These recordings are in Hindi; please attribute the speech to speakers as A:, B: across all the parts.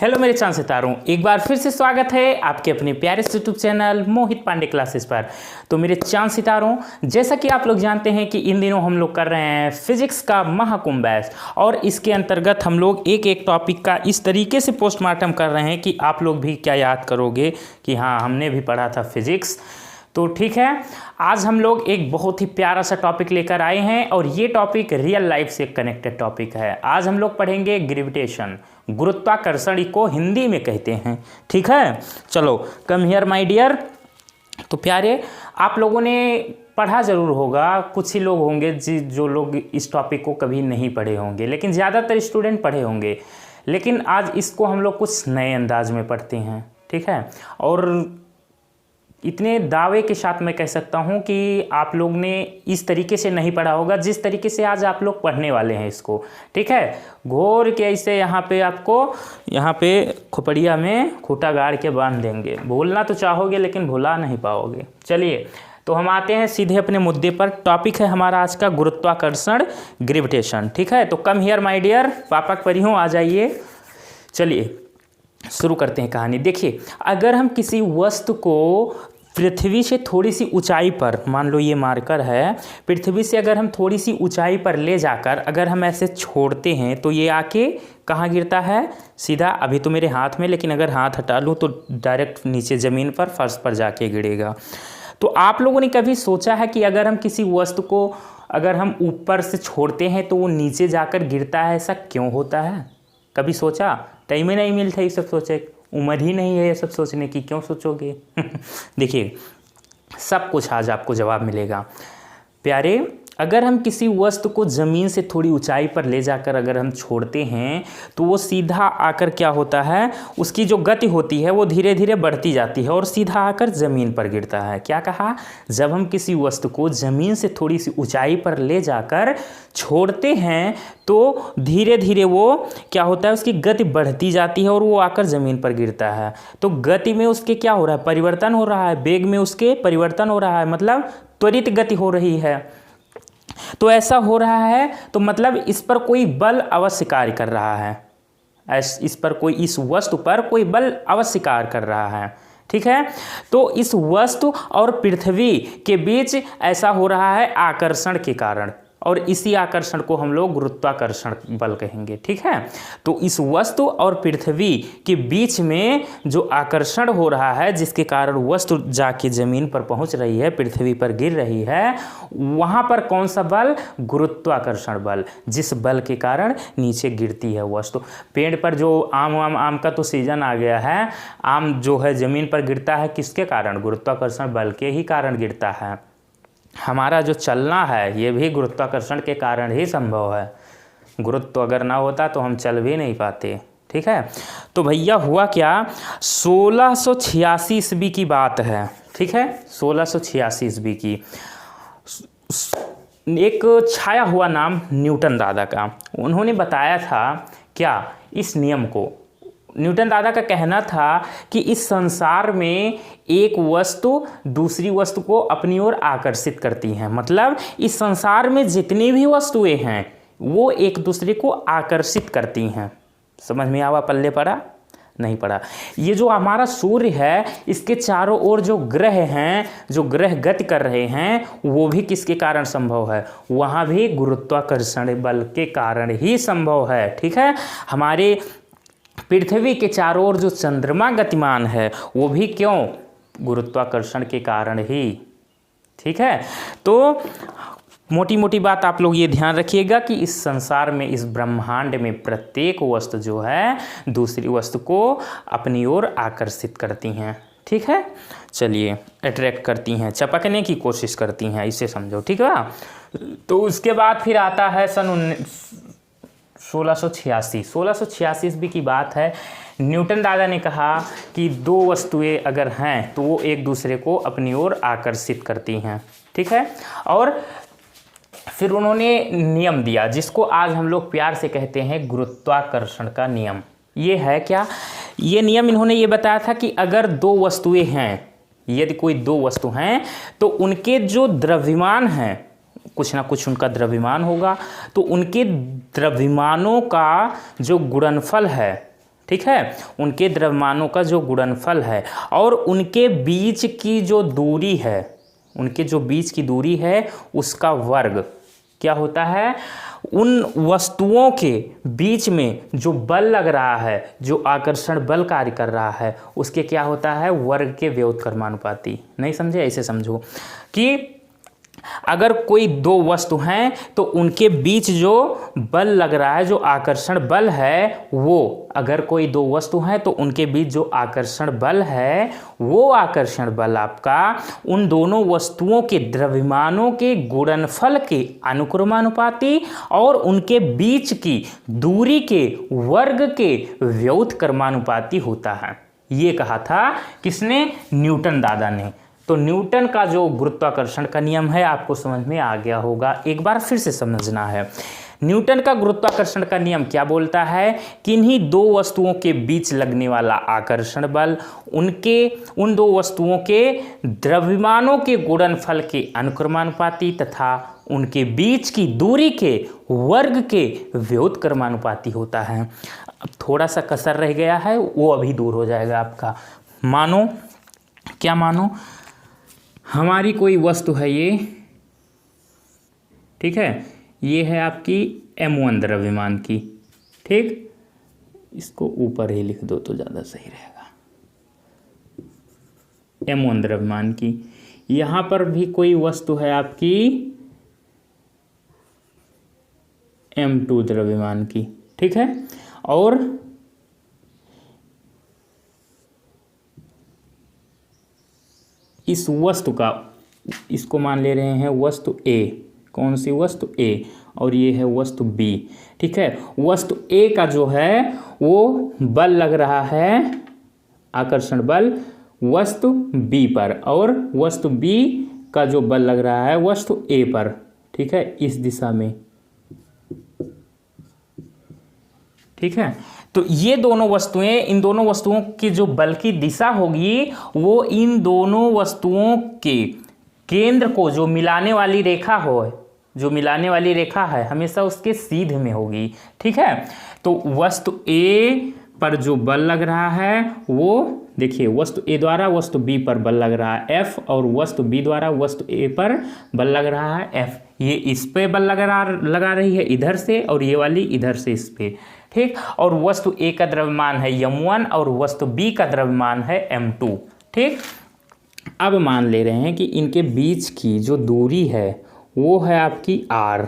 A: हेलो मेरे चांद सितारों, एक बार फिर से स्वागत है आपके अपने प्यारे से यूट्यूब चैनल मोहित पांडे क्लासेस पर। तो मेरे चांद सितारों, जैसा कि आप लोग जानते हैं कि इन दिनों हम लोग कर रहे हैं फिजिक्स का महाकुंभ बैच, और इसके अंतर्गत हम लोग एक एक टॉपिक का इस तरीके से पोस्टमार्टम कर रहे हैं कि आप लोग भी क्या याद करोगे कि हाँ हमने भी पढ़ा था फिजिक्स। तो ठीक है, आज हम लोग एक बहुत ही प्यारा सा टॉपिक लेकर आए हैं और ये टॉपिक रियल लाइफ से कनेक्टेड टॉपिक है। आज हम लोग पढ़ेंगे ग्रेविटेशन, गुरुत्वाकर्षण को हिंदी में कहते हैं। ठीक है, चलो कम हियर माय डियर। तो प्यारे, आप लोगों ने पढ़ा ज़रूर होगा, कुछ ही लोग होंगे जो लोग इस टॉपिक को कभी नहीं पढ़े होंगे, लेकिन ज़्यादातर स्टूडेंट पढ़े होंगे। लेकिन आज इसको हम लोग कुछ नए अंदाज में पढ़ते हैं। ठीक है, और इतने दावे के साथ मैं कह सकता हूँ कि आप लोग ने इस तरीके से नहीं पढ़ा होगा जिस तरीके से आज आप लोग पढ़ने वाले हैं इसको। ठीक है, घोर के ऐसे यहाँ पे आपको यहाँ पे खोपड़िया में खूंटा गाड़ के बांध देंगे। भूलना तो चाहोगे लेकिन भुला नहीं पाओगे। चलिए, तो हम आते हैं सीधे अपने मुद्दे पर। टॉपिक है हमारा आज का गुरुत्वाकर्षण, ग्रेविटेशन। ठीक है, तो कम हियर माय डियर, पापा परियों आ जाइए। चलिए शुरू करते हैं कहानी। देखिए, अगर हम किसी वस्तु को पृथ्वी से थोड़ी सी ऊंचाई पर, मान लो ये मार्कर है, पृथ्वी से अगर हम थोड़ी सी ऊंचाई पर ले जाकर अगर हम ऐसे छोड़ते हैं तो ये आके कहाँ गिरता है? सीधा, अभी तो मेरे हाथ में, लेकिन अगर हाथ हटा लूँ तो डायरेक्ट नीचे ज़मीन पर, फर्श पर जाके गिरेगा। तो आप लोगों ने कभी सोचा है कि अगर हम किसी वस्तु को अगर हम ऊपर से छोड़ते हैं तो वो नीचे जाकर गिरता है? ऐसा क्यों होता है? कभी सोचा? टाइम ही नहीं मिलता ये सब सोचे, उम्र ही नहीं है ये सब सोचने की, क्यों सोचोगे? देखिए, सब कुछ आज आपको जवाब मिलेगा प्यारे। अगर हम किसी वस्तु को ज़मीन से थोड़ी ऊंचाई पर ले जाकर अगर हम छोड़ते हैं तो वो सीधा आकर क्या होता है, उसकी जो गति होती है वो धीरे धीरे बढ़ती जाती है और सीधा आकर ज़मीन पर गिरता है। क्या कहा? जब हम किसी वस्तु को ज़मीन से थोड़ी सी ऊंचाई पर ले जाकर छोड़ते हैं तो धीरे धीरे वो क्या होता है, उसकी गति बढ़ती जाती है और वो आकर ज़मीन पर गिरता है। तो गति में उसके क्या हो रहा है? परिवर्तन हो रहा है। वेग में उसके परिवर्तन हो रहा है, मतलब त्वरित गति हो रही है। तो ऐसा हो रहा है तो मतलब इस पर कोई बल अवश्य कार्य कर रहा है। इस पर कोई, इस वस्तु पर कोई बल अवश्य कार्य कर रहा है। ठीक है, तो इस वस्तु और पृथ्वी के बीच ऐसा हो रहा है आकर्षण के कारण, और इसी आकर्षण को हम लोग गुरुत्वाकर्षण बल कहेंगे। ठीक है, तो इस वस्तु और पृथ्वी के बीच में जो आकर्षण हो रहा है, जिसके कारण वस्तु जाके ज़मीन पर पहुंच रही है, पृथ्वी पर गिर रही है, वहाँ पर कौन सा बल? गुरुत्वाकर्षण बल, जिस बल के कारण नीचे गिरती है वस्तु। पेड़ पर जो आम का तो सीजन आ गया है, आम जो है ज़मीन पर गिरता है किसके कारण? गुरुत्वाकर्षण बल के ही कारण गिरता है। हमारा जो चलना है ये भी गुरुत्वाकर्षण के कारण ही संभव है। गुरुत्व अगर ना होता तो हम चल भी नहीं पाते। ठीक है, तो भैया हुआ क्या, 1686 ईस्वी की बात है। ठीक है, 1686 ईस्वी की। एक छाया हुआ नाम न्यूटन दादा का, उन्होंने बताया था क्या, इस नियम को। न्यूटन दादा का कहना था कि इस संसार में एक वस्तु दूसरी वस्तु को अपनी ओर आकर्षित करती हैं। मतलब इस संसार में जितनी भी वस्तुएं हैं वो एक दूसरे को आकर्षित करती हैं। समझ में आवा? पल्ले पड़ा? नहीं पड़ा? ये जो हमारा सूर्य है, इसके चारों ओर जो ग्रह हैं, जो ग्रह गति कर रहे हैं, वो भी किसके कारण संभव है? वहाँ भी गुरुत्वाकर्षण बल के कारण ही संभव है। ठीक है, हमारे पृथ्वी के चारों ओर जो चंद्रमा गतिमान है वो भी क्यों? गुरुत्वाकर्षण के कारण ही। ठीक है, तो मोटी मोटी बात आप लोग ये ध्यान रखिएगा कि इस संसार में, इस ब्रह्मांड में प्रत्येक वस्तु जो है दूसरी वस्तु को अपनी ओर आकर्षित करती हैं। ठीक है, चलिए, अट्रैक्ट करती हैं, चपकने की कोशिश करती हैं, इसे समझो। ठीक है, तो उसके बाद फिर आता है सन 1686 ईस्वी की बात है। न्यूटन दादा ने कहा कि दो वस्तुएं अगर हैं तो वो एक दूसरे को अपनी ओर आकर्षित करती हैं। ठीक है, और फिर उन्होंने नियम दिया जिसको आज हम लोग प्यार से कहते हैं गुरुत्वाकर्षण का नियम। ये है क्या? ये नियम इन्होंने ये बताया था कि अगर दो वस्तुएं हैं, यदि कोई दो वस्तु हैं तो उनके जो द्रव्यमान हैं, कुछ ना कुछ उनका द्रव्यमान होगा, तो उनके द्रव्यमानों का जो गुणनफल है, ठीक है, उनके द्रव्यमानों का जो गुणनफल है और उनके बीच की जो दूरी है, उनके जो बीच की दूरी है उसका वर्ग क्या होता है, उन वस्तुओं के बीच में जो बल लग रहा है, जो आकर्षण बल कार्य कर रहा है, उसके क्या होता है, वर्ग के व्युत्क्रमानुपाती। नहीं समझे, ऐसे समझो कि अगर कोई दो वस्तु हैं तो उनके बीच जो बल लग रहा है, जो आकर्षण बल है, वो अगर कोई दो वस्तु हैं तो उनके बीच जो आकर्षण बल है, वो आकर्षण बल आपका उन दोनों वस्तुओं के द्रव्यमानों के गुणनफल के अनुक्रमानुपाती और उनके बीच की दूरी के वर्ग के व्युत्क्रमानुपाती होता है। ये कहा था किसने, न्यूटन दादा ने। तो न्यूटन का जो गुरुत्वाकर्षण का नियम है आपको समझ में आ गया होगा, एक बार फिर से समझना है। न्यूटन का गुरुत्वाकर्षण का नियम क्या बोलता है, किन्हीं दो वस्तुओं के बीच लगने वाला आकर्षण बल उन दो वस्तुओं के द्रव्यमानों के गुणनफल के अनुक्रमानुपाती तथा उनके बीच की दूरी के वर्ग के व्युत्क्रमानुपाती होता है। अब थोड़ा सा कसर रह गया है, वो अभी दूर हो जाएगा आपका। मानो, क्या मानो, हमारी कोई वस्तु है ये, ठीक है, ये है आपकी m1 द्रव्यमान की, ठीक, इसको ऊपर ही लिख दो तो ज़्यादा सही रहेगा, m1 द्रव्यमान की। यहाँ पर भी कोई वस्तु है आपकी m2 द्रव्यमान की, ठीक है, और इस वस्तु का, इसको मान ले रहे हैं वस्तु A, कौन सी वस्तु A, और ये है वस्तु B, ठीक है। वस्तु A का जो है वो बल लग रहा है, आकर्षण बल, वस्तु B पर, और वस्तु B का जो बल लग रहा है वस्तु A पर, ठीक है, इस दिशा में, ठीक है। तो ये दोनों वस्तुएं, इन दोनों वस्तुओं की जो बल की दिशा होगी वो इन दोनों वस्तुओं के केंद्र को, जो मिलाने वाली रेखा हो, जो मिलाने वाली रेखा है हमेशा उसके सीधे में होगी, ठीक है। तो वस्तु A पर जो बल लग रहा है वो देखिए, वस्तु A द्वारा वस्तु B पर बल लग रहा है F, और वस्तु B द्वारा वस्तु A पर बल लग रहा है F। ये इस पे बल लगा रही है इधर से, और ये वाली इधर से इस पे, ठीक। और वस्तु A का द्रव्यमान है m1 और वस्तु B का द्रव्यमान है m2, ठीक। अब मान ले रहे हैं कि इनके बीच की जो दूरी है वो है आपकी r,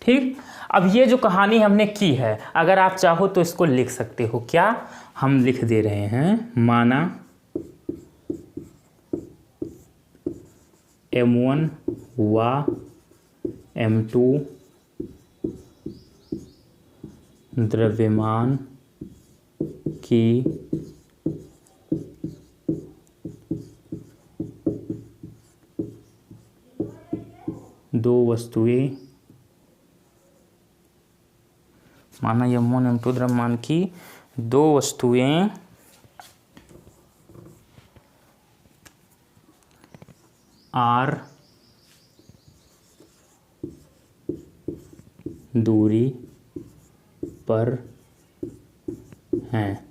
A: ठीक। अब ये जो कहानी हमने की है, अगर आप चाहो तो इसको लिख सकते हो, क्या हम लिख दे रहे हैं, माना m1 व m2 द्रव्यमान की दो वस्तुएं, माना m1 m2 द्रव्यमान की दो वस्तुएं r दूरी पर हैं,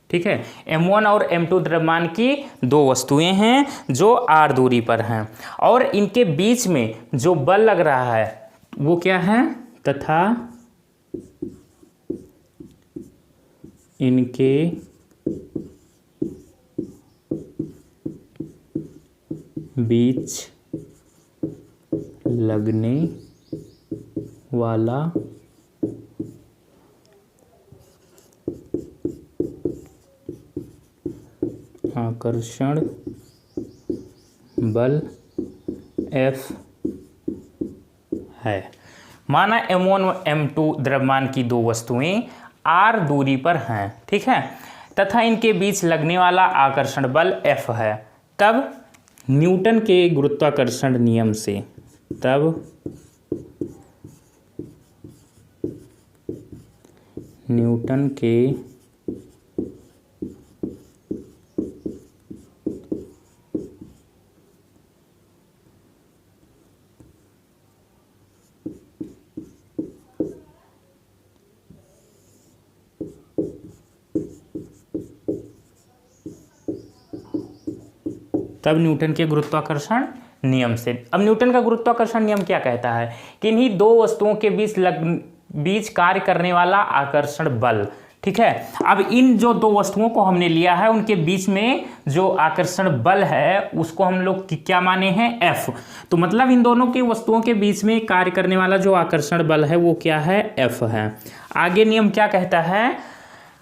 A: ठीक है। m1 और m2 द्रव्यमान की दो वस्तुएं हैं जो r दूरी पर हैं, और इनके बीच में जो बल लग रहा है वो क्या है, तथा इनके बीच लगने वाला आकर्षण बल F है। माना m1 व m2 द्रव्यमान की दो वस्तुएं r दूरी पर हैं, ठीक है, तथा इनके बीच लगने वाला आकर्षण बल F है। तब न्यूटन के गुरुत्वाकर्षण नियम से, तब न्यूटन के तब न्यूटन के गुरुत्वाकर्षण नियम से। अब न्यूटन का गुरुत्वाकर्षण नियम क्या कहता है कि इन्हीं दो वस्तुओं के बीच कार्य करने वाला आकर्षण बल, ठीक है। अब इन जो दो वस्तुओं को हमने लिया है उनके बीच में जो आकर्षण बल है उसको हम लोग क्या माने हैं, F। तो मतलब इन दोनों की वस्तुओं के बीच में कार्य करने वाला जो आकर्षण बल है वो क्या है, F है। आगे नियम क्या कहता है,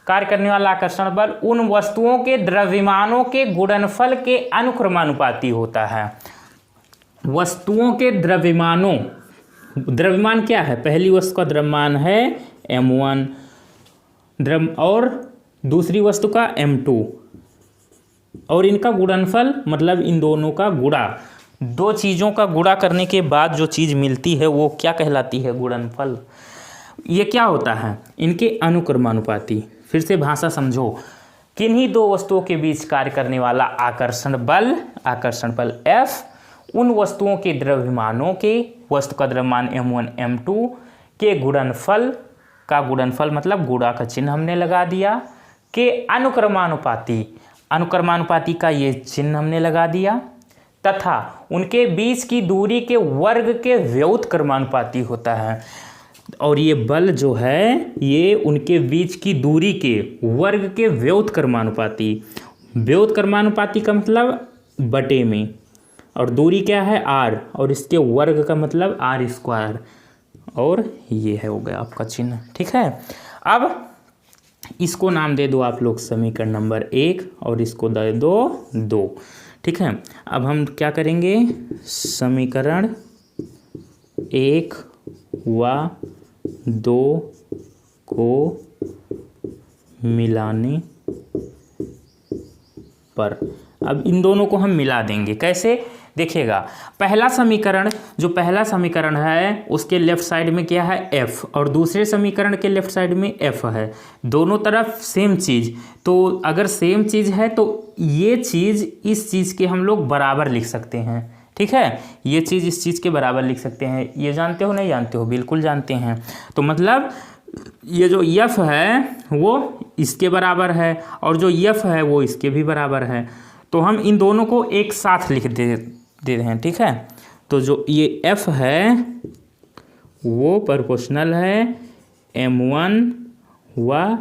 A: कार्य करने वाला आकर्षण बल उन वस्तुओं के द्रव्यमानों के गुणनफल के अनुक्रमानुपाती होता है। वस्तुओं के द्रव्यमानों, द्रव्यमान क्या है, पहली वस्तु का द्रव्यमान है m1 और दूसरी वस्तु का m2 और इनका गुणनफल मतलब इन दोनों का गुणा, दो चीज़ों का गुणा करने के बाद जो चीज़ मिलती है वो क्या कहलाती है, गुणनफल। ये क्या होता है, इनके अनुक्रमानुपाती। फिर से भाषा समझो, किन्हीं दो वस्तुओं के बीच कार्य करने वाला आकर्षण बल F उन वस्तुओं के द्रव्यमानों के, वस्तु का द्रव्यमान m1 m2 के गुणनफल का, गुणनफल मतलब गुणा का चिन्ह हमने लगा दिया, के अनुक्रमानुपाती का ये चिन्ह हमने लगा दिया, तथा उनके बीच की दूरी के वर्ग के व्युत्क्रमानुपाती होता है। और ये बल जो है ये उनके बीच की दूरी के वर्ग के व्युत्क्रमानुपाती का मतलब बटे में, और दूरी क्या है r, और इसके वर्ग का मतलब r², और ये है हो गया आपका चिन्ह, ठीक है। अब इसको नाम दे दो आप लोग समीकरण नंबर 1 और इसको दे दो 2, ठीक है। अब हम क्या करेंगे, समीकरण 1 व 2 को मिलाने पर अब इन दोनों को हम मिला देंगे। कैसे, देखिएगा, पहला समीकरण है उसके लेफ्ट साइड में क्या है, F, और दूसरे समीकरण के लेफ्ट साइड में F है। दोनों तरफ सेम चीज़, तो अगर सेम चीज़ है तो ये चीज़ इस चीज़ के हम लोग बराबर लिख सकते हैं, ठीक है। ये चीज़ इस चीज़ के बराबर लिख सकते हैं। ये जानते हो नहीं जानते हो, बिल्कुल जानते हैं। तो मतलब ये जो F है वो इसके बराबर है और जो F है वो इसके भी बराबर है। तो हम इन दोनों को एक साथ लिख दे रहे हैं, ठीक है। तो जो ये F है वो प्रोपोर्शनल है m1 व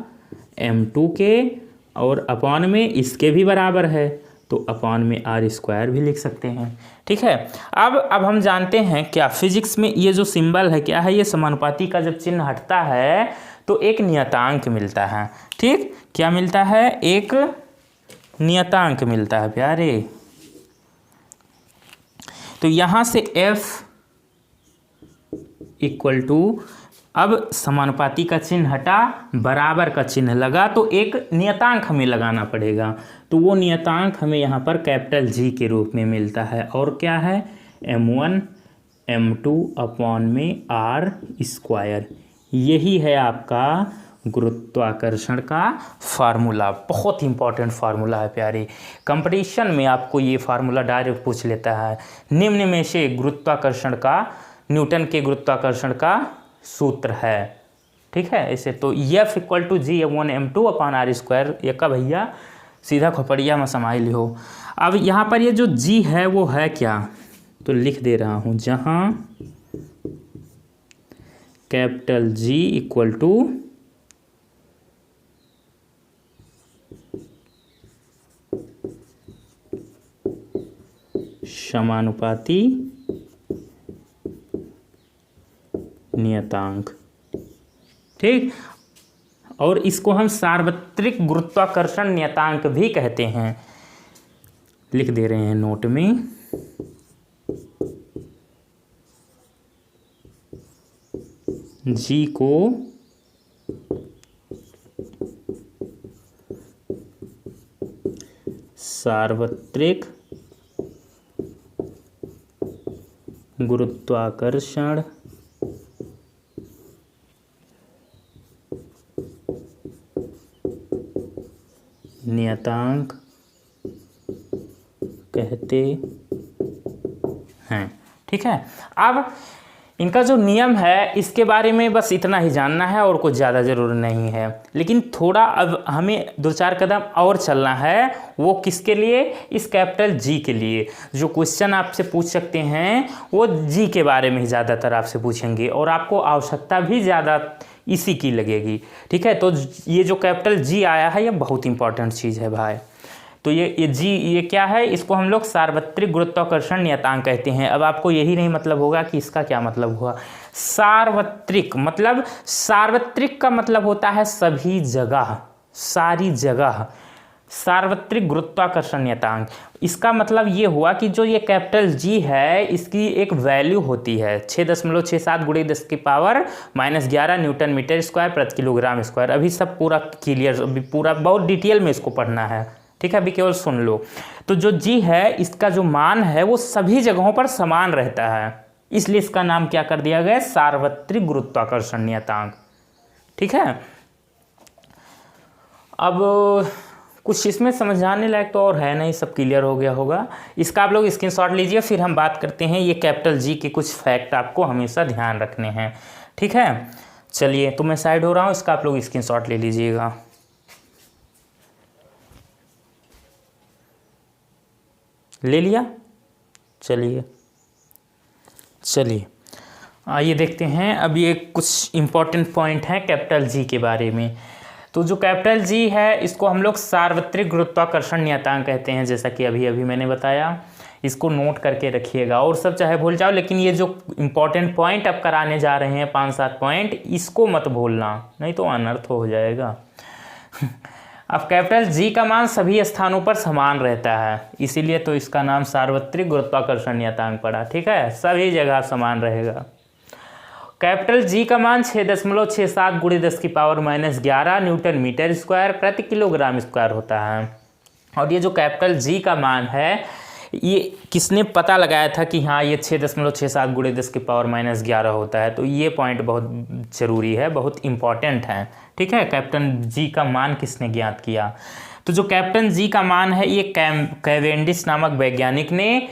A: m2 के, और अपॉन में इसके भी बराबर है, तो अपॉन में r² भी लिख सकते हैं, ठीक है। अब हम जानते हैं क्या, फिजिक्स में ये जो सिंबल है क्या है, ये समानुपाती का जब चिन्ह हटता है तो एक नियतांक मिलता है, ठीक। क्या मिलता है, एक नियतांक मिलता है प्यारे। तो यहाँ से F इक्वल टू, अब समानुपाती का चिन्ह हटा, बराबर का चिन्ह लगा, तो एक नियतांक हमें लगाना पड़ेगा। तो वो नियतांक हमें यहाँ पर कैपिटल G के रूप में मिलता है, और क्या है, m1 m2 अपॉन में r²। यही है आपका गुरुत्वाकर्षण का फार्मूला। बहुत इंपॉर्टेंट फार्मूला है प्यारे, कंपटीशन में आपको ये फार्मूला डायरेक्ट पूछ लेता है। निम्न में से गुरुत्वाकर्षण का, न्यूटन के गुरुत्वाकर्षण का सूत्र है, ठीक है। ऐसे तो F equal to G m1 m2 upon r², ये का भैया सीधा खोपड़िया में समाई लिहो। अब यहाँ पर ये जो G है वो है क्या, तो लिख दे रहा हूँ, जहाँ कैपिटल G इक्वल टू समानुपाती नियतांक, ठीक। और इसको हम सार्वत्रिक गुरुत्वाकर्षण नियतांक भी कहते हैं, लिख दे रहे हैं नोट में। G को सार्वत्रिक गुरुत्वाकर्षण नियतांक कहते हैं, ठीक है। अब इनका जो नियम है इसके बारे में बस इतना ही जानना है और कुछ ज़्यादा ज़रूरी नहीं है। लेकिन थोड़ा अब हमें 2-4 कदम और चलना है, वो किसके लिए, इस कैपिटल जी के लिए। जो क्वेश्चन आपसे पूछ सकते हैं वो जी के बारे में ही ज़्यादातर आपसे पूछेंगे और आपको आवश्यकता भी ज़्यादा इसी की लगेगी। ठीक है, तो ये जो कैपिटल जी आया है ये बहुत इंपॉर्टेंट चीज़ है भाई। तो ये जी ये क्या है, इसको हम लोग सार्वत्रिक गुरुत्वाकर्षण नियतांक कहते हैं। अब आपको यही नहीं मतलब होगा कि इसका क्या मतलब हुआ। सार्वत्रिक मतलब, सार्वत्रिक का मतलब होता है सभी जगह, सारी जगह। सार्वत्रिक गुरुत्वाकर्षण नियतांक, इसका मतलब ये हुआ कि जो ये कैपिटल जी है इसकी एक वैल्यू होती है 6.67 × 10⁻⁻11 न्यूटन मीटर स्क्वायर प्रति किलोग्राम स्क्वायर। अभी सब पूरा क्लियर, अभी पूरा बहुत डिटेल में इसको पढ़ना है। ठीक है, अभी केवल सुन लो। तो जो जी है इसका जो मान है वो सभी जगहों पर समान रहता है, इसलिए इसका नाम क्या कर दिया गया, सार्वत्रिक गुरुत्वाकर्षण नियतांक। ठीक है, अब कुछ इसमें समझाने लायक तो और है नहीं, सब क्लियर हो गया होगा। इसका आप लोग स्क्रीनशॉट लीजिए, फिर हम बात करते हैं ये कैपिटल जी के कुछ फैक्ट आपको हमेशा ध्यान रखने हैं। ठीक है, चलिए तो मैं साइड हो रहा हूँ, इसका आप लोग स्क्रीनशॉट ले लीजिएगा। ले लिया, चलिए आइए देखते हैं। अब ये कुछ इम्पोर्टेंट पॉइंट हैं कैपिटल जी के बारे में। तो जो कैपिटल जी है इसको हम लोग सार्वत्रिक गुरुत्वाकर्षण नियतांक कहते हैं, जैसा कि अभी मैंने बताया। इसको नोट करके रखिएगा, और सब चाहे भूल जाओ, लेकिन ये जो इम्पोर्टेंट पॉइंट अब कराने जा रहे हैं 5-7 पॉइंट, इसको मत भूलना, नहीं तो अनर्थ हो जाएगा। अब कैपिटल जी का मान सभी स्थानों पर समान रहता है, इसीलिए तो इसका नाम सार्वत्रिक गुरुत्वाकर्षण नियतांक पड़ा। ठीक है, सभी जगह समान रहेगा। कैपिटल जी का मान 6.67 × 10⁻⁻11 न्यूटन मीटर स्क्वायर प्रति किलोग्राम स्क्वायर होता है। और ये जो कैपिटल जी का मान है ये किसने पता लगाया था कि हाँ ये 6.67 × 10⁻⁻11 होता है, तो ये पॉइंट बहुत ज़रूरी है, बहुत इम्पॉर्टेंट है। ठीक है, कैपिटल जी का मान किसने ज्ञात किया, तो जो कैपिटल जी का मान है ये कैवेंडिश नामक वैज्ञानिक ने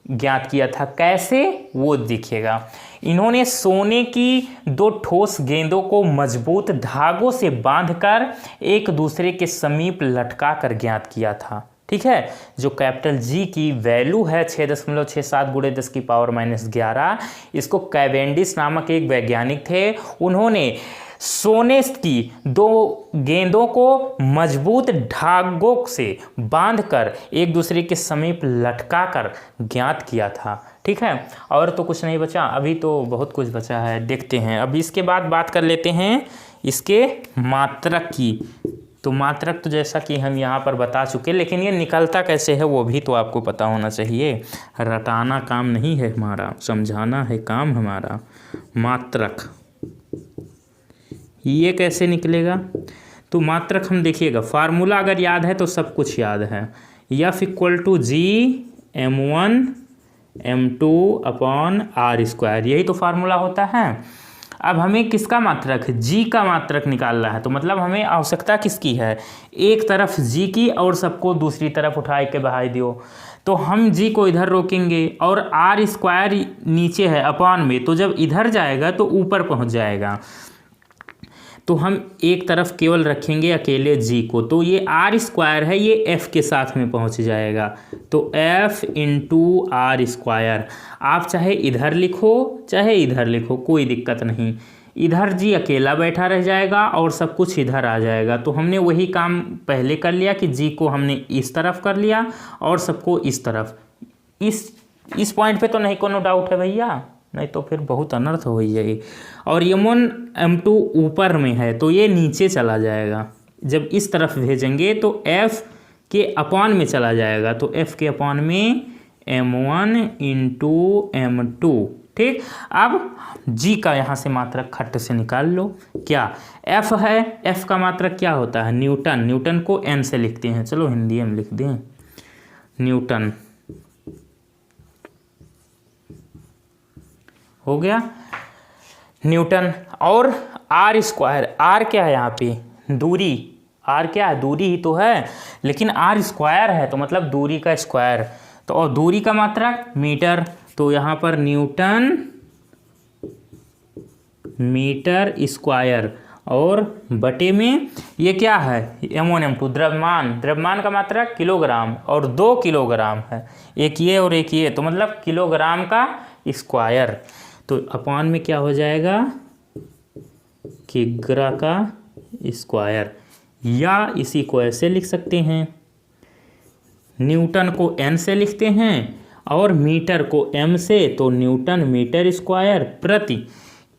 A: ज्ञात किया था। कैसे, वो देखिएगा। इन्होंने सोने की 2 ठोस गेंदों को मजबूत धागों से बांधकर एक दूसरे के समीप लटका कर ज्ञात किया था। ठीक है, जो कैपिटल जी की वैल्यू है 6.67 × 10⁻⁻11, इसको कैवेंडिश नामक एक वैज्ञानिक थे, उन्होंने सोने की 2 गेंदों को मजबूत धागों से बांधकर एक दूसरे के समीप लटकाकर ज्ञात किया था। ठीक है, और तो कुछ नहीं बचा, अभी तो बहुत कुछ बचा है, देखते हैं। अब इसके बाद बात कर लेते हैं इसके मात्रक की। तो मात्रक तो जैसा कि हम यहाँ पर बता चुके, लेकिन ये निकलता कैसे है वो भी तो आपको पता होना चाहिए। रटाना काम नहीं है हमारा, समझाना है काम हमारा। मात्रक ये कैसे निकलेगा, तो मात्रक हम देखिएगा, फार्मूला अगर याद है तो सब कुछ याद है। F = G(m1m2/r²), यही तो फार्मूला होता है। अब हमें किसका मात्रक, जी का मात्रक निकालना है, तो मतलब हमें आवश्यकता किसकी है, एक तरफ जी की और सबको दूसरी तरफ उठा के बहा दियो। तो हम जी को इधर रोकेंगे और r² नीचे है अपॉन में, तो जब इधर जाएगा तो ऊपर पहुंच जाएगा। तो हम एक तरफ केवल रखेंगे अकेले जी को, तो ये r² है, ये f के साथ में पहुंच जाएगा। तो f × r², आप चाहे इधर लिखो चाहे इधर लिखो, कोई दिक्कत नहीं। इधर जी अकेला बैठा रह जाएगा और सब कुछ इधर आ जाएगा। तो हमने वही काम पहले कर लिया कि जी को हमने इस तरफ कर लिया और सबको इस तरफ। इस पॉइंट पे तो नहीं कोनो डाउट है भैया, नहीं तो फिर बहुत अनर्थ हो जाएगी। और m1 m2 ऊपर में है तो ये नीचे चला जाएगा, जब इस तरफ भेजेंगे तो f के अपॉन में चला जाएगा, तो f के अपॉन में m1 × m2। ठीक, अब g का यहाँ से मात्रक खट्ट से निकाल लो। क्या f है, f का मात्रक क्या होता है, न्यूटन। न्यूटन को n से लिखते हैं, चलो हिंदी में लिख दें, न्यूटन हो गया, न्यूटन। और r², r क्या है यहाँ पे, दूरी। r क्या है, दूरी ही तो है, लेकिन r² है तो मतलब दूरी का स्क्वायर। तो और दूरी का मात्रक मीटर, तो यहाँ पर न्यूटन मीटर स्क्वायर, और बटे में ये क्या है, M1 M2 द्रव्यमान, द्रव्यमान का मात्रा किलोग्राम, और 2 किलोग्राम है, एक ये और एक ये, तो मतलब किलोग्राम का स्क्वायर। तो अपॉन में क्या हो जाएगा, किग्रा का स्क्वायर, या इसी को ऐसे लिख सकते हैं, न्यूटन को N से लिखते हैं और मीटर को M से, तो न्यूटन मीटर स्क्वायर प्रति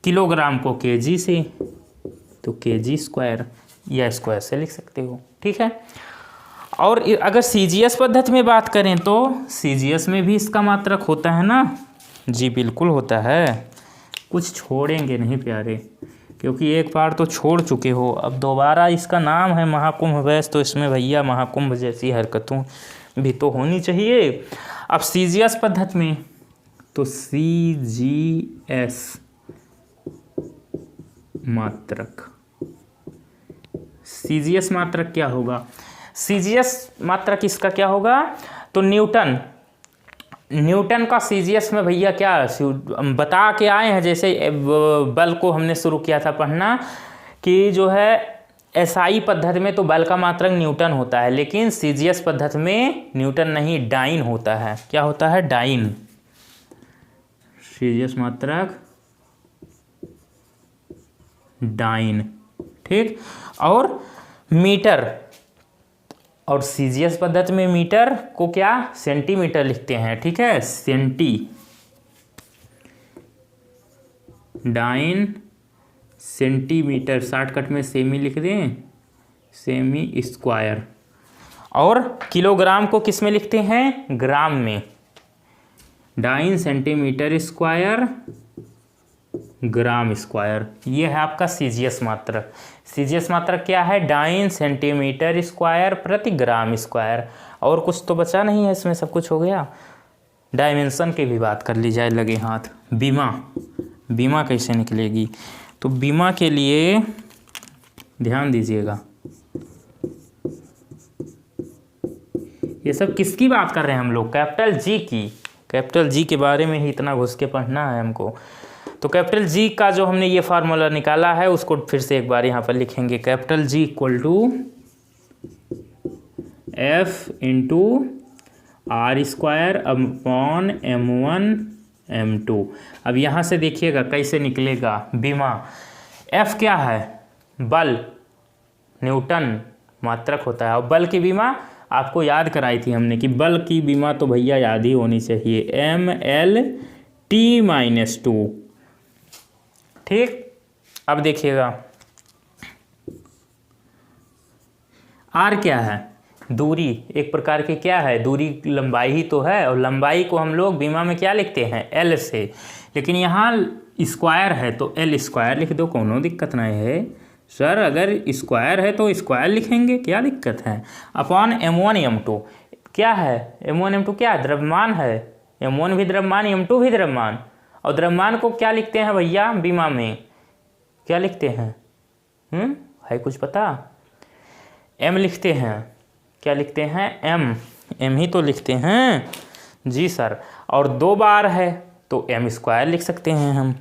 A: किलोग्राम को kg से, तो kg स्क्वायर, या स्क्वायर से लिख सकते हो, ठीक है। और अगर CGS पद्धति में बात करें तो CGS में भी इसका मात्रक होता है ना, जी बिल्कुल होता है, कुछ छोड़ेंगे नहीं प्यारे, क्योंकि एक बार तो छोड़ चुके हो, अब दोबारा इसका नाम है महाकुंभ वैस, तो इसमें भैया महाकुंभ जैसी हरकतों भी तो होनी चाहिए। अब CGS पद्धति में तो CGS मात्रक, CGS मात्रक क्या होगा, CGS मात्रक इसका क्या होगा, तो न्यूटन का CGS में भैया क्या बता के आए हैं, जैसे बल को हमने शुरू किया था पढ़ना कि जो है SI पद्धति में तो बल का मात्रक न्यूटन होता है, लेकिन CGS पद्धति में न्यूटन नहीं, डाइन होता है। क्या होता है, डाइन, CGS मात्रक डाइन, ठीक। और मीटर, और CGS पद्धति में मीटर को क्या सेंटीमीटर लिखते हैं, ठीक है, सेंटी, डाइन सेंटीमीटर, शॉर्टकट में सेमी लिख दें, सेमी स्क्वायर। और किलोग्राम को किस में लिखते हैं, ग्राम में, डाइन सेंटीमीटर स्क्वायर ग्राम स्क्वायर, ये है आपका CGS मात्रक। CGS मात्रक क्या है, डाइन सेंटीमीटर स्क्वायर प्रति ग्राम स्क्वायर। और कुछ तो बचा नहीं है इसमें, सब कुछ हो गया। डायमेंशन की भी बात कर ली जाए लगे हाथ। बीमा कैसे निकलेगी, तो बीमा के लिए ध्यान दीजिएगा, ये सब किसकी बात कर रहे हैं हम लोग, कैपिटल G की। कैपिटल G के बारे में ही इतना घुस के पढ़ना है हमको। तो कैपिटल G का जो हमने ये फार्मूला निकाला है उसको फिर से एक बार यहाँ पर लिखेंगे, capital G equal to F into R square upon M1 M2। अब यहाँ से देखिएगा कैसे निकलेगा बीमा। F क्या है, बल, न्यूटन मात्रक होता है, और बल की बीमा आपको याद कराई थी हमने कि बल की बीमा तो भैया याद ही होनी चाहिए, MLT-2, ठीक। अब देखिएगा R क्या है, दूरी, एक प्रकार की क्या है, दूरी, लंबाई ही तो है, और लंबाई को हम लोग बीमा में क्या लिखते हैं, L से, लेकिन यहाँ स्क्वायर है तो L स्क्वायर लिख दो, कोनो दिक्कत नहीं है सर, अगर स्क्वायर है तो स्क्वायर लिखेंगे, क्या दिक्कत है। अपॉन M1 M2 क्या है, M1 M2 क्या द्रव्यमान है, M1 भी द्रव्यमान M2 भी द्रव्यमान, और द्रव्यमान को क्या लिखते हैं भैया बीमा में, क्या लिखते हैं, है कुछ पता, M लिखते हैं, क्या लिखते हैं, M ही तो लिखते हैं जी सर। और 2 बार है तो M स्क्वायर लिख सकते हैं हम,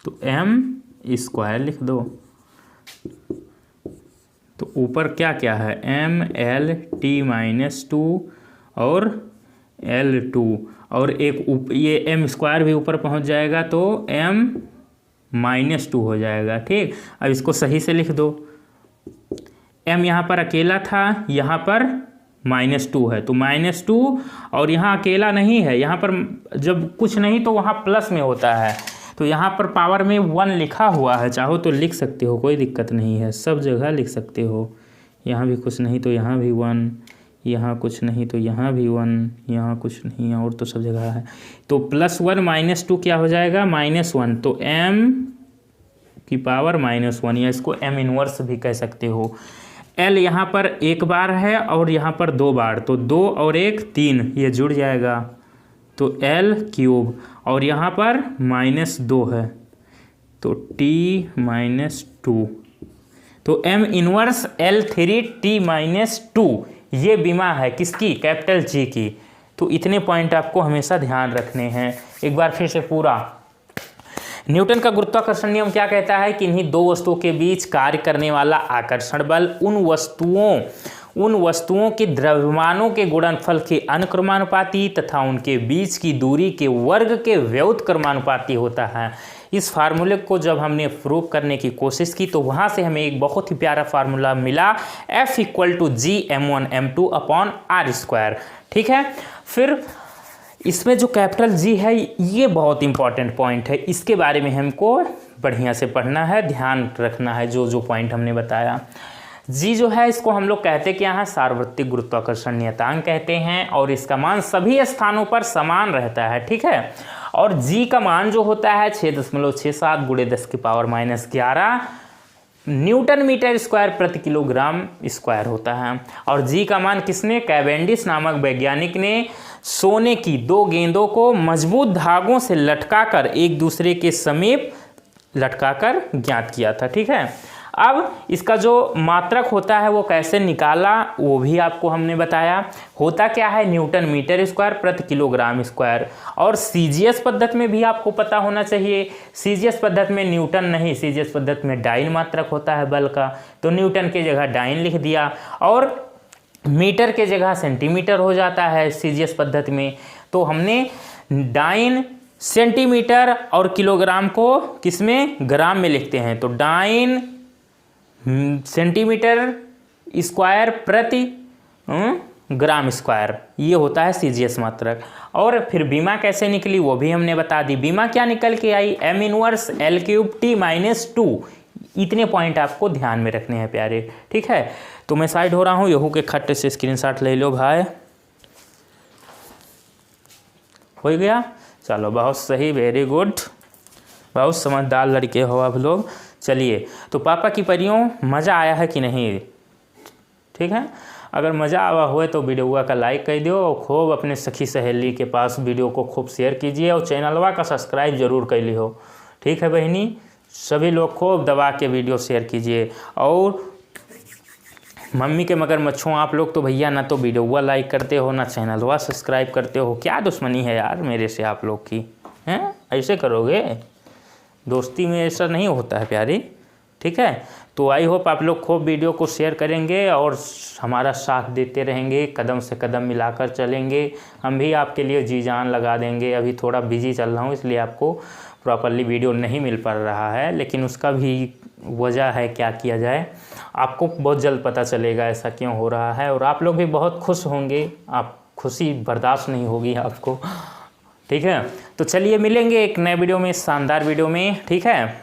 A: तो M स्क्वायर लिख दो। तो ऊपर क्या क्या है, MLT-2 और L2, और एक ये M स्क्वायर भी ऊपर पहुंच जाएगा तो M-2 हो जाएगा, ठीक। अब इसको सही से लिख दो, M यहाँ पर अकेला था, यहाँ पर -2 है तो -2, और यहाँ अकेला नहीं है, यहाँ पर जब कुछ नहीं तो वहाँ प्लस में होता है, तो यहाँ पर पावर में 1 लिखा हुआ है, चाहो तो लिख सकते हो, कोई दिक्कत नहीं है, सब जगह लिख सकते हो। यहाँ भी कुछ नहीं तो यहाँ भी 1, यहाँ कुछ नहीं तो यहाँ भी 1, यहाँ कुछ नहीं और तो सब जगह है, तो +1 -2 क्या हो जाएगा, -1, तो M की पावर -1, या इसको M इनवर्स भी कह सकते हो। L यहाँ पर 1 बार है और यहाँ पर 2 बार, तो 2 और 1 3, ये जुड़ जाएगा, तो L3, और यहाँ पर -2 है तो T-2, तो M इनवर्स L3T-2, ये बीमा है किसकी, कैपिटल G की। तो इतने पॉइंट आपको हमेशा ध्यान रखने हैं। एक बार फिर से पूरा न्यूटन का गुरुत्वाकर्षण नियम क्या कहता है कि इन्हीं दो वस्तुओं के बीच कार्य करने वाला आकर्षण बल उन वस्तुओं के द्रव्यमानों के गुणनफल के अनुक्रमानुपाती तथा उनके बीच की दूरी के वर्ग के व्युत्क्रमानुपाती होता है। इस फार्मूले को जब हमने प्रूव करने की कोशिश की तो वहाँ से हमें एक बहुत ही प्यारा फार्मूला मिला, F = G m1m2/r²। ठीक है, फिर इसमें जो कैपिटल G है ये बहुत इंपॉर्टेंट पॉइंट है, इसके बारे में हमको बढ़िया से पढ़ना है, ध्यान रखना है जो पॉइंट हमने बताया। G जो है इसको हम लोग कहते क्या है, सार्वत्रिक गुरुत्वाकर्षण नियतांक कहते हैं और इसका मान सभी स्थानों पर समान रहता है। ठीक है, और G का मान जो होता है 6.67 × 10⁻11 न्यूटन मीटर स्क्वायर प्रति किलोग्राम स्क्वायर होता है। और G का मान किसने, कैवेंडिश नामक वैज्ञानिक ने सोने की 2 गेंदों को मजबूत धागों से लटकाकर एक दूसरे के समीप लटकाकर ज्ञात किया था। ठीक है, अब इसका जो मात्रक होता है वो कैसे निकाला वो भी आपको हमने बताया। होता क्या है, न्यूटन मीटर स्क्वायर प्रति किलोग्राम स्क्वायर। और सीजीएस पद्धति में भी आपको पता होना चाहिए, सीजीएस पद्धति में न्यूटन नहीं, सीजीएस पद्धति में डाइन मात्रक होता है बल का, तो न्यूटन की जगह डाइन लिख दिया और मीटर के जगह सेंटीमीटर हो जाता है सीजीएस पद्धति में। तो हमने डाइन सेंटीमीटर और किलोग्राम को किसमें, ग्राम में लिखते हैं, तो डाइन सेंटीमीटर स्क्वायर प्रति ग्राम स्क्वायर, ये होता है सीजीएस मात्रक। और फिर बीमा कैसे निकली वो भी हमने बता दी। बीमा क्या निकल के आई, m−1 L³ T-2। इतने पॉइंट आपको ध्यान में रखने हैं प्यारे। ठीक है, तो मैं साइड हो रहा हूँ, यहू के खट्टे से स्क्रीनशॉट ले लो भाई। हो गया, चलो बहुत सही, वेरी गुड, बहुत समझदार लड़के हो आप लोग। चलिए, तो पापा की परियों मज़ा आया है कि नहीं? ठीक है, अगर मज़ा आया हो तो वीडियो का लाइक कर दो और खूब अपने सखी सहेली के पास वीडियो को खूब शेयर कीजिए और चैनलवा का सब्सक्राइब जरूर कर लियो। ठीक है बहनी, सभी लोग खूब दबा के वीडियो शेयर कीजिए। और मम्मी के मगर मच्छों आप लोग तो भैया ना तो वीडियो लाइक करते हो ना चैनलवा सब्सक्राइब करते हो, क्या दुश्मनी है यार मेरे से आप लोग की? हैं, ऐसे करोगे? दोस्ती में ऐसा नहीं होता है प्यारी। ठीक है, तो आई होप आप लोग खूब वीडियो को शेयर करेंगे और हमारा साथ देते रहेंगे, कदम से कदम मिलाकर चलेंगे। हम भी आपके लिए जी जान लगा देंगे। अभी थोड़ा बिजी चल रहा हूँ इसलिए आपको प्रॉपरली वीडियो नहीं मिल पा रहा है, लेकिन उसका भी वजह है, क्या किया जाए, आपको बहुत जल्द पता चलेगा ऐसा क्यों हो रहा है। और आप लोग भी बहुत खुश होंगे, आप खुशी बर्दाश्त नहीं होगी आपको। ठीक है, तो चलिए मिलेंगे एक नए वीडियो में, शानदार वीडियो में। ठीक है,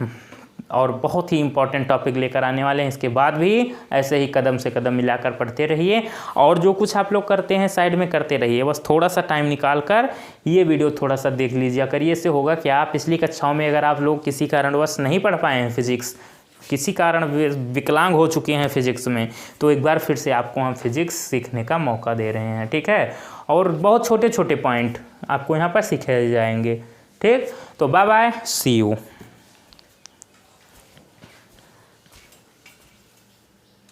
A: और बहुत ही इंपॉर्टेंट टॉपिक लेकर आने वाले हैं। इसके बाद भी ऐसे ही कदम से कदम मिलाकर पढ़ते रहिए और जो कुछ आप लोग करते हैं साइड में करते रहिए। बस थोड़ा सा टाइम निकाल कर ये वीडियो थोड़ा सा देख लीजिए करिए। इससे होगा कि आप पिछली कक्षाओं में अगर आप लोग किसी कारणवश नहीं पढ़ पाए हैं फिजिक्स, किसी कारण विकलांग हो चुके हैं फिजिक्स में, तो एक बार फिर से आपको हम फिजिक्स सीखने का मौका दे रहे हैं। ठीक है, और बहुत छोटे छोटे पॉइंट आपको यहाँ पर सिखाए जाएंगे। ठीक, तो बाय बाय, सी यू।